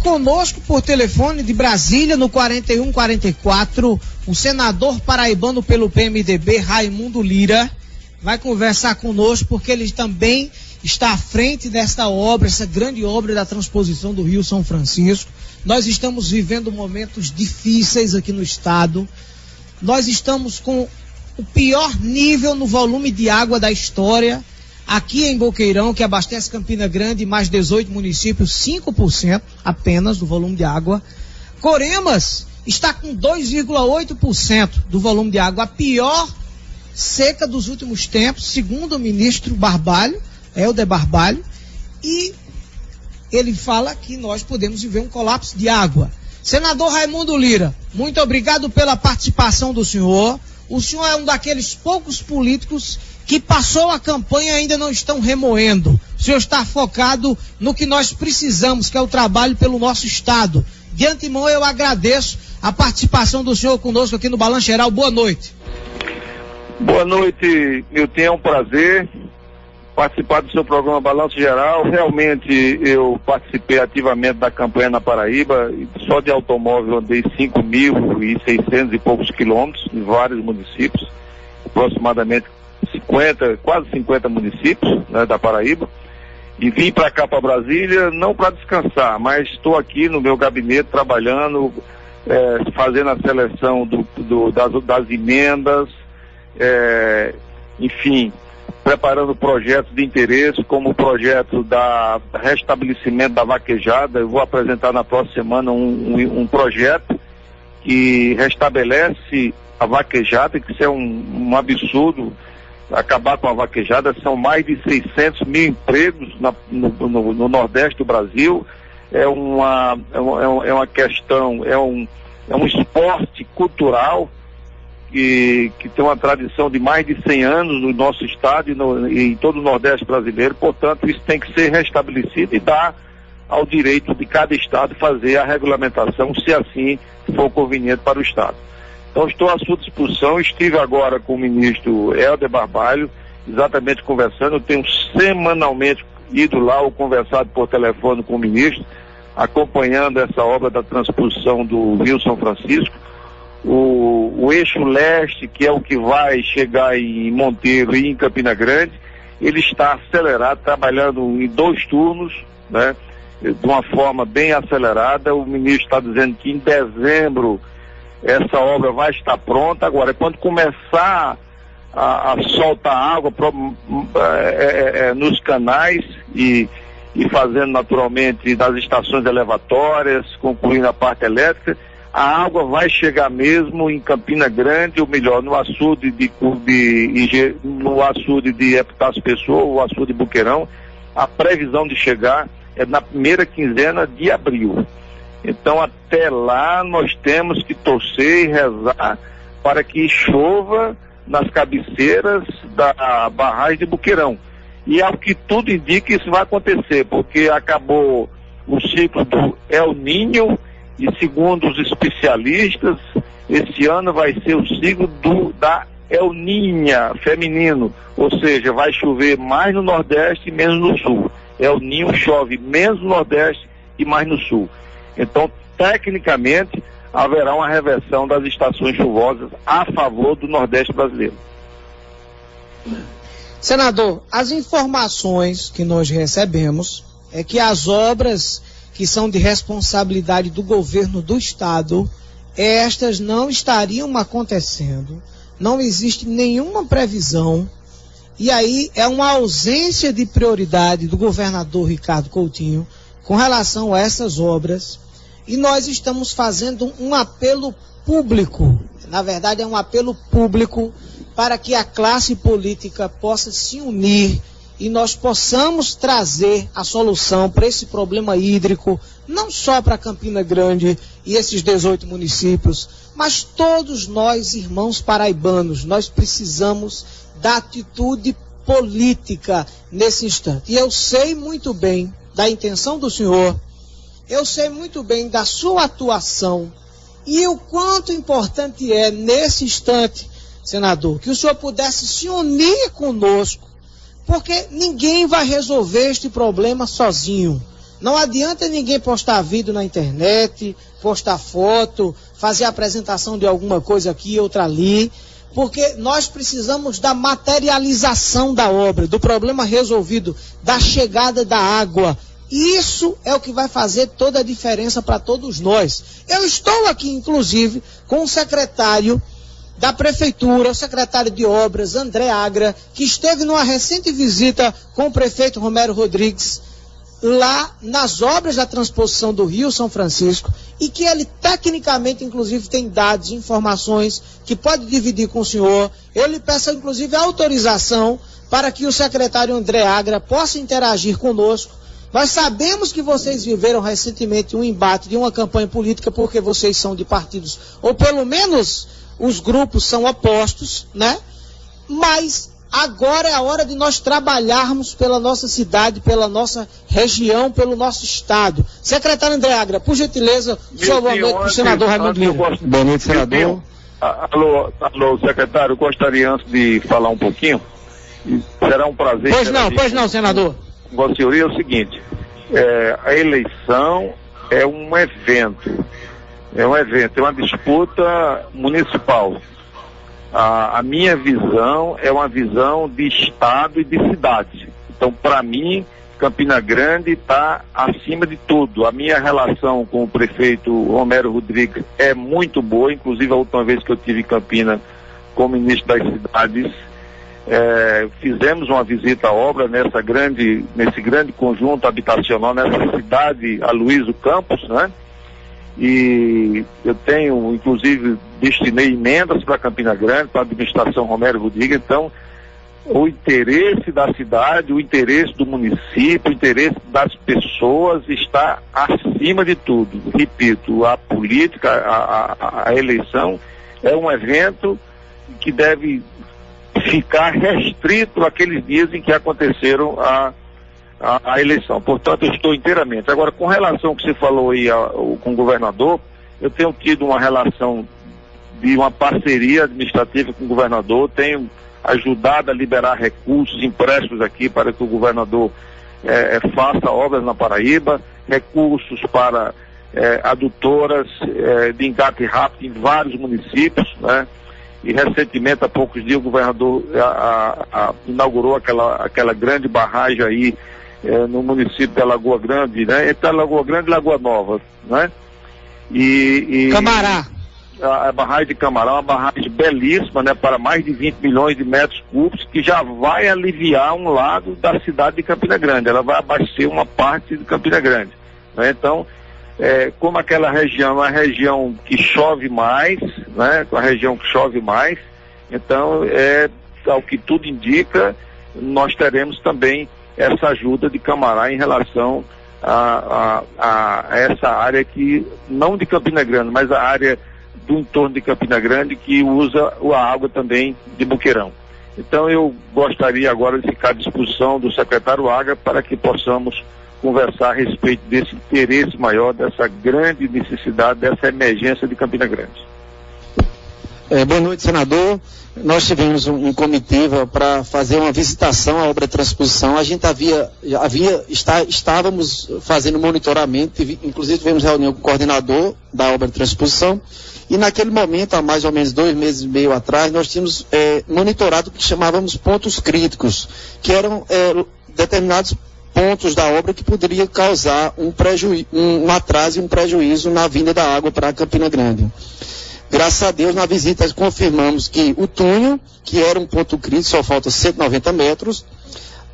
conosco por telefone de Brasília, no 4144, o senador paraibano pelo PMDB, Raimundo Lira, vai conversar conosco porque ele também está à frente desta obra, essa grande obra da transposição do Rio São Francisco. Nós estamos vivendo momentos difíceis aqui no estado. Nós estamos com o pior nível no volume de água da história. Aqui em Boqueirão, que abastece Campina Grande e mais 18 municípios, 5% apenas do volume de água. Coremas está com 2,8% do volume de água, a pior seca dos últimos tempos, segundo o ministro Barbalho, Helder Barbalho, e ele fala que nós podemos viver um colapso de água. Senador Raimundo Lira, muito obrigado pela participação do senhor. O senhor é um daqueles poucos políticos que passou a campanha e ainda não estão remoendo. O senhor está focado no que nós precisamos, que é o trabalho pelo nosso estado. De antemão, eu agradeço a participação do senhor conosco aqui no Balanço Geral. Boa noite. Boa noite, Milton. É um prazer participar do seu programa Balanço Geral. Realmente, eu participei ativamente da campanha na Paraíba. Só de automóvel andei 5.600 e poucos quilômetros em vários municípios, aproximadamente quase 50 municípios, né, da Paraíba, e vim para cá, para Brasília, não para descansar, mas estou aqui no meu gabinete trabalhando, fazendo a seleção das emendas, enfim, preparando projetos de interesse, como o projeto da restabelecimento da vaquejada. Eu vou apresentar na próxima semana um projeto que restabelece a vaquejada, que isso é um absurdo. Acabar com a vaquejada, são mais de 600 mil empregos no Nordeste do Brasil. É uma questão, é um esporte cultural que tem uma tradição de mais de 100 anos no nosso estado e em todo o Nordeste brasileiro. Portanto, isso tem que ser restabelecido e dar ao direito de cada estado fazer a regulamentação, se assim for conveniente para o estado. Então, estou à sua disposição. Estive agora com o ministro Helder Barbalho, exatamente conversando. Eu tenho semanalmente ido lá ou conversado por telefone com o ministro, acompanhando essa obra da transposição do Rio São Francisco. O eixo leste, que é o que vai chegar em Monteiro e em Campina Grande, ele está acelerado, trabalhando em 2 turnos, né, de uma forma bem acelerada. O ministro está dizendo que em dezembro essa obra vai estar pronta. Agora, quando começar a soltar água nos canais e fazendo naturalmente nas estações elevatórias, concluindo a parte elétrica, a água vai chegar mesmo em Campina Grande, ou melhor, no açude de Epitácio Pessoa, o açude de Boqueirão. A previsão de chegar é na primeira quinzena de abril. Então, até lá, nós temos que torcer e rezar para que chova nas cabeceiras da barragem de Boqueirão. E ao que tudo indica, isso vai acontecer, porque acabou o ciclo do El Niño e, segundo os especialistas, esse ano vai ser o ciclo da El Niña feminino, ou seja, vai chover mais no Nordeste e menos no Sul. El Niño chove menos no Nordeste e mais no Sul. Então, tecnicamente, haverá uma reversão das estações chuvosas a favor do Nordeste brasileiro. Senador, as informações que nós recebemos é que as obras que são de responsabilidade do governo do estado, estas não estariam acontecendo, não existe nenhuma previsão, e aí é uma ausência de prioridade do governador Ricardo Coutinho com relação a essas obras, e nós estamos fazendo um apelo público, na verdade é um apelo público para que a classe política possa se unir e nós possamos trazer a solução para esse problema hídrico, não só para Campina Grande e esses 18 municípios, mas todos nós, irmãos paraibanos, nós precisamos da atitude política nesse instante. E eu sei muito bem da intenção do senhor, eu sei muito bem da sua atuação e o quanto importante é nesse instante, senador, que o senhor pudesse se unir conosco, porque ninguém vai resolver este problema sozinho. Não adianta ninguém postar vídeo na internet, postar foto, fazer apresentação de alguma coisa aqui, outra ali, porque nós precisamos da materialização da obra, do problema resolvido, da chegada da água. Isso é o que vai fazer toda a diferença para todos nós. Eu estou aqui, inclusive, com o secretário da Prefeitura, o secretário de Obras, André Agra, que esteve numa recente visita com o prefeito Romero Rodrigues, lá nas obras da transposição do Rio São Francisco, e que ele tecnicamente, inclusive, tem dados, informações que pode dividir com o senhor. Eu lhe peço, inclusive, autorização para que o secretário André Agra possa interagir conosco. Nós sabemos que vocês viveram recentemente um embate de uma campanha política porque vocês são de partidos, ou pelo menos os grupos são opostos, né? Mas agora é a hora de nós trabalharmos pela nossa cidade, pela nossa região, pelo nosso estado. Secretário André Agra, por gentileza, boa noite para o senador Raimundo Lira. Boa noite, senador. Alô, secretário, eu gostaria antes de falar um pouquinho, será um prazer... Pois não, senador. Vossa Senhoria, é o seguinte, a eleição é um evento, é uma disputa municipal. A minha visão é uma visão de estado e de cidade. Então, para mim, Campina Grande está acima de tudo. A minha relação com o prefeito Romero Rodrigues é muito boa, inclusive a última vez que eu estive em Campina como ministro das cidades, fizemos uma visita à obra nesse grande conjunto habitacional, nessa cidade Aloysio Campos, né? E eu tenho, inclusive, destinei emendas para Campina Grande, para a administração Romero Rodrigues. Então, o interesse da cidade, o interesse do município, o interesse das pessoas está acima de tudo. Repito, a política, a eleição é um evento que deve ficar restrito àqueles dias em que aconteceram a eleição. Portanto, eu estou inteiramente. Agora, com relação ao que você falou aí com o governador, eu tenho tido uma relação de uma parceria administrativa com o governador, tenho ajudado a liberar recursos, empréstimos aqui para que o governador faça obras na Paraíba, recursos para adutoras de engate rápido em vários municípios, né? E recentemente, há poucos dias, o governador inaugurou aquela grande barragem aí no município da Lagoa Grande, né? Entre a Lagoa Grande e Lagoa Nova, né? Camará. A barragem de Camará, uma barragem belíssima, né? Para mais de 20 milhões de metros cúbicos, que já vai aliviar um lado da cidade de Campina Grande. Ela vai abastecer uma parte de Campina Grande, né? Então, como aquela região é uma região que chove mais, né? A região que chove mais, então, ao que tudo indica, nós teremos também essa ajuda de Camará em relação a essa área que, não de Campina Grande, mas a área do entorno de Campina Grande, que usa a água também de Boqueirão. Então eu gostaria agora de ficar à disposição do secretário Agra para que possamos conversar a respeito desse interesse maior, dessa grande necessidade, dessa emergência de Campina Grande. Boa noite, senador. Nós tivemos um comitiva para fazer uma visitação à obra de transposição. A gente estávamos fazendo monitoramento, inclusive tivemos reunião com o coordenador da obra de transposição, e naquele momento, há mais ou menos 2 meses e meio atrás, nós tínhamos monitorado o que chamávamos pontos críticos, que eram determinados pontos da obra que poderiam causar um atraso e um prejuízo na vinda da água para Campina Grande. Graças a Deus, na visita, confirmamos que o túnel, que era um ponto crítico, só falta 190 metros,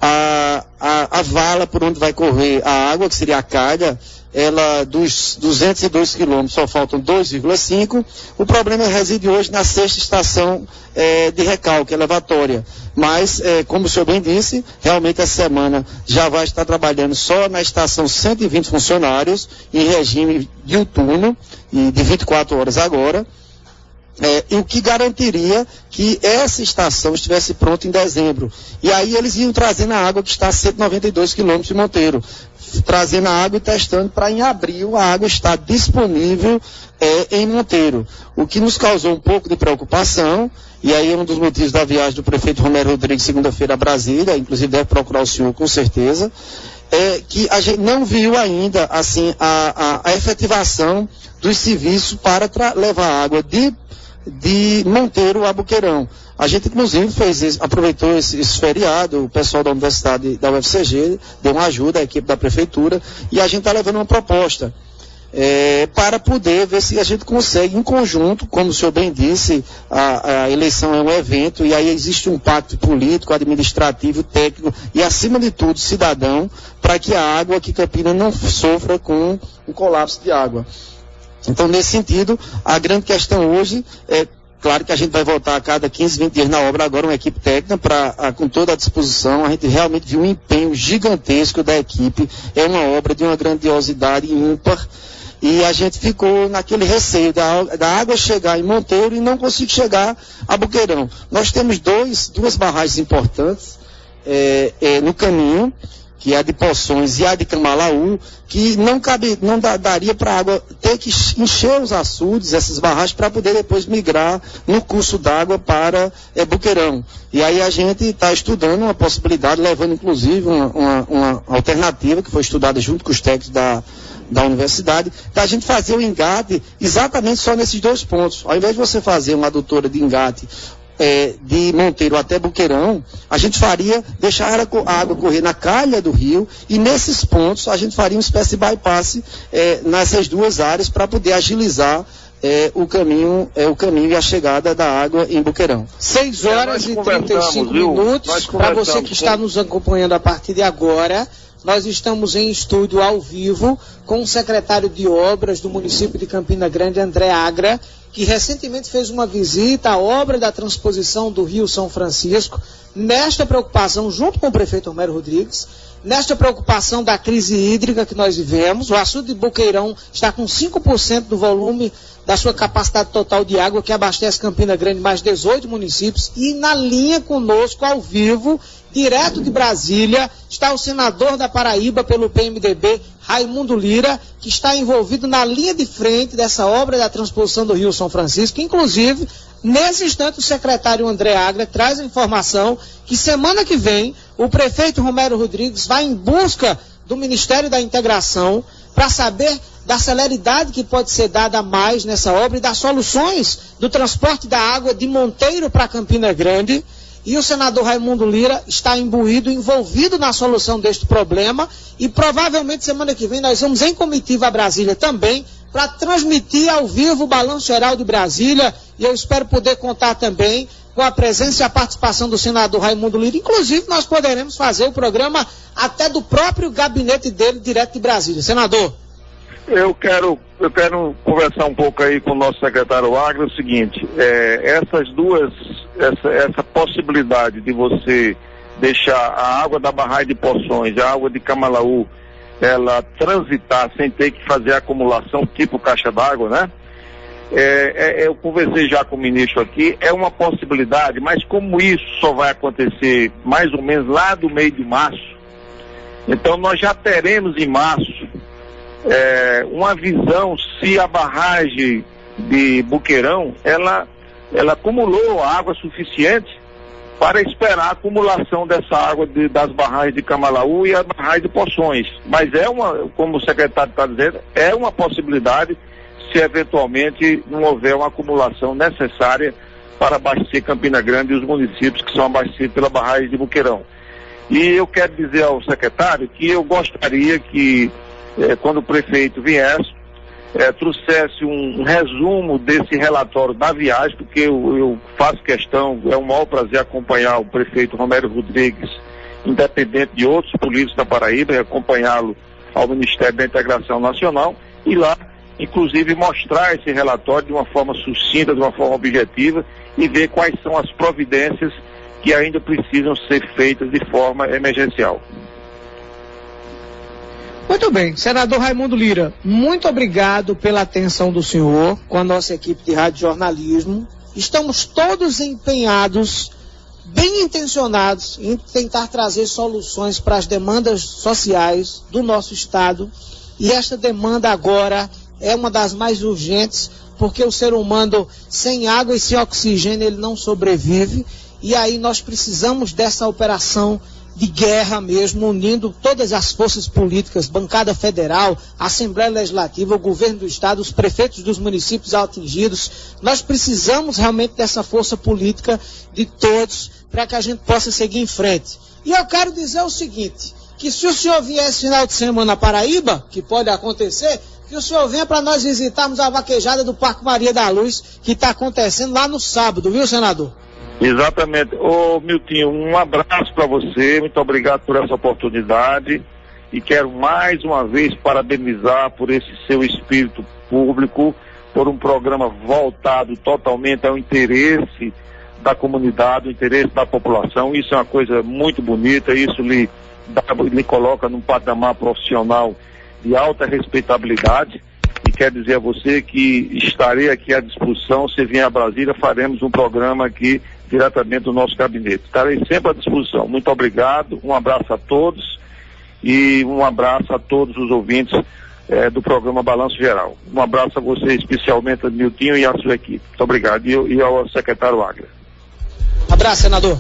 a vala por onde vai correr a água, que seria a calha, ela dos 202 quilômetros só faltam 2,5. O problema reside hoje na 6ª estação de recalque, elevatória. Mas, como o senhor bem disse, realmente essa semana já vai estar trabalhando só na estação 120 funcionários, em regime diuturno, e de 24 horas agora. E o que garantiria que essa estação estivesse pronta em dezembro. E aí eles iam trazendo a água que está a 192 quilômetros de Monteiro, trazendo a água e testando para em abril a água estar disponível em Monteiro. O que nos causou um pouco de preocupação, e aí é um dos motivos da viagem do prefeito Romero Rodrigues segunda-feira a Brasília, inclusive deve procurar o senhor com certeza, que a gente não viu ainda assim a efetivação dos serviços para levar água de Monteiro a Boqueirão. A gente, inclusive, aproveitou esse feriado, o pessoal da Universidade da UFCG deu uma ajuda à equipe da Prefeitura, e a gente está levando uma proposta para poder ver se a gente consegue, em conjunto, como o senhor bem disse, a eleição é um evento, e aí existe um pacto político, administrativo, técnico e, acima de tudo, cidadão, para que a água aqui em Campinas não sofra com um colapso de água. Então, nesse sentido, a grande questão hoje é, claro que a gente vai voltar a cada 15, 20 dias na obra, agora uma equipe técnica com toda a disposição. A gente realmente viu um empenho gigantesco da equipe, é uma obra de uma grandiosidade ímpar, e a gente ficou naquele receio da água chegar em Monteiro e não conseguir chegar a Boqueirão. Nós temos duas barragens importantes no caminho, que é a de Poções e a de Camalaú, que não daria para a água ter que encher os açudes, essas barragens, para poder depois migrar no curso d'água para Boqueirão. E aí a gente está estudando uma possibilidade, levando inclusive uma alternativa que foi estudada junto com os técnicos da universidade, da gente fazer o engate exatamente só nesses 2 pontos. Ao invés de você fazer uma adutora de engate de Monteiro até Boqueirão, a gente deixar a água correr na calha do rio, e nesses pontos a gente faria uma espécie de bypass nessas 2 áreas para poder agilizar o caminho e a chegada da água em Boqueirão. 6 horas e 35 minutos. Para você que está nos acompanhando a partir de agora, nós estamos em estúdio ao vivo com o secretário de Obras do município de Campina Grande, André Agra, que recentemente fez uma visita à obra da transposição do Rio São Francisco, nesta preocupação, junto com o prefeito Romero Rodrigues, nesta preocupação da crise hídrica que nós vivemos. O açude de Boqueirão está com 5% do volume da sua capacidade total de água, que abastece Campina Grande mais 18 municípios, e na linha conosco, ao vivo, direto de Brasília, está o senador da Paraíba pelo PMDB, Raimundo Lira, que está envolvido na linha de frente dessa obra da transposição do Rio São Francisco. Inclusive, nesse instante, o secretário André Agra traz a informação que semana que vem o prefeito Romero Rodrigues vai em busca do Ministério da Integração para saber da celeridade que pode ser dada a mais nessa obra e das soluções do transporte da água de Monteiro para Campina Grande. E o senador Raimundo Lira está envolvido na solução deste problema, e provavelmente semana que vem nós vamos em comitiva a Brasília também para transmitir ao vivo o Balanço Geral de Brasília, e eu espero poder contar também com a presença e a participação do senador Raimundo Lira. Inclusive nós poderemos fazer o programa até do próprio gabinete dele, direto de Brasília. Senador. Eu quero conversar um pouco aí com o nosso secretário Agra, o seguinte, essa possibilidade de você deixar a água da barragem de Poções, a água de Camalaú, ela transitar sem ter que fazer acumulação tipo caixa d'água, né? Eu conversei já com o ministro aqui, é uma possibilidade, mas como isso só vai acontecer mais ou menos lá do meio de março, então nós já teremos em março uma visão se a barragem de Boqueirão, ela acumulou água suficiente para esperar a acumulação dessa água das barragens de Camalaú e a barragem de Poções. Mas como o secretário está dizendo, é uma possibilidade se eventualmente não houver uma acumulação necessária para abastecer Campina Grande e os municípios que são abastecidos pela barragem de Boqueirão. E eu quero dizer ao secretário que eu gostaria que quando o prefeito viesse, trouxesse um resumo desse relatório da viagem, porque eu faço questão, é um maior prazer acompanhar o prefeito Romero Rodrigues, independente de outros políticos da Paraíba, e acompanhá-lo ao Ministério da Integração Nacional, e lá, inclusive, mostrar esse relatório de uma forma sucinta, de uma forma objetiva, e ver quais são as providências que ainda precisam ser feitas de forma emergencial. Muito bem, senador Raimundo Lira, muito obrigado pela atenção do senhor com a nossa equipe de rádio jornalismo. Estamos todos empenhados, bem intencionados em tentar trazer soluções para as demandas sociais do nosso estado, e esta demanda agora é uma das mais urgentes, porque o ser humano sem água e sem oxigênio ele não sobrevive, e aí nós precisamos dessa operação de guerra mesmo, unindo todas as forças políticas, bancada federal, Assembleia Legislativa, o governo do estado, os prefeitos dos municípios atingidos. Nós precisamos realmente dessa força política de todos para que a gente possa seguir em frente. E eu quero dizer o seguinte, que se o senhor vier esse final de semana à Paraíba, que pode acontecer, que o senhor venha para nós visitarmos a vaquejada do Parque Maria da Luz, que está acontecendo lá no sábado, viu, senador? Exatamente. Ô Miltinho, um abraço para você, muito obrigado por essa oportunidade e quero mais uma vez parabenizar por esse seu espírito público, por um programa voltado totalmente ao interesse da comunidade, o interesse da população. Isso é uma coisa muito bonita, isso lhe coloca num patamar profissional de alta respeitabilidade. E quero dizer a você que estarei aqui à disposição. Se vier a Brasília, faremos um programa aqui diretamente do nosso gabinete. Estarei sempre à disposição. Muito obrigado, um abraço a todos e um abraço a todos os ouvintes do programa Balanço Geral. Um abraço a você, especialmente a Miltinho e a sua equipe. Muito obrigado. E ao secretário Agra. Abraço, senador.